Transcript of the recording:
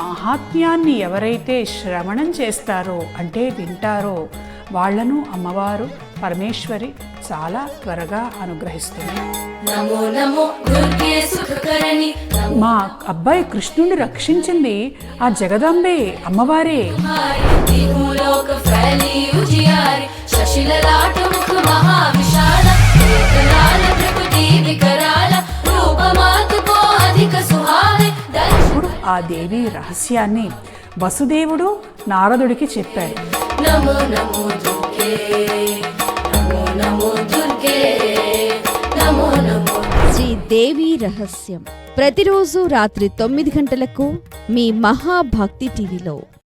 మహాత్మ్యాన్ని ఎవరైతే శ్రవణం చేస్తారో అంటే వింటారో వాళ్లను అమ్మవారు పరమేశ్వరి చాలా త్వరగా అనుగ్రహిస్తుంది. నమో నమో దుర్గే సుఖకరణి. మా అబ్బాయి కృష్ణుని రక్షించింది ఆ జగదంబే అమ్మవారే. ఇప్పుడు ఆ దేవి రహస్యాన్ని వసుదేవుడు నారదుడికి చెప్పాడు. నమో నమో దుర్గే, నమో నమో దుర్గే, నమో నమో. శ్రీ దేవి రహస్యం ప్రతిరోజు రాత్రి 9 గంటలకు మీ మహాభక్తి టీవీలో.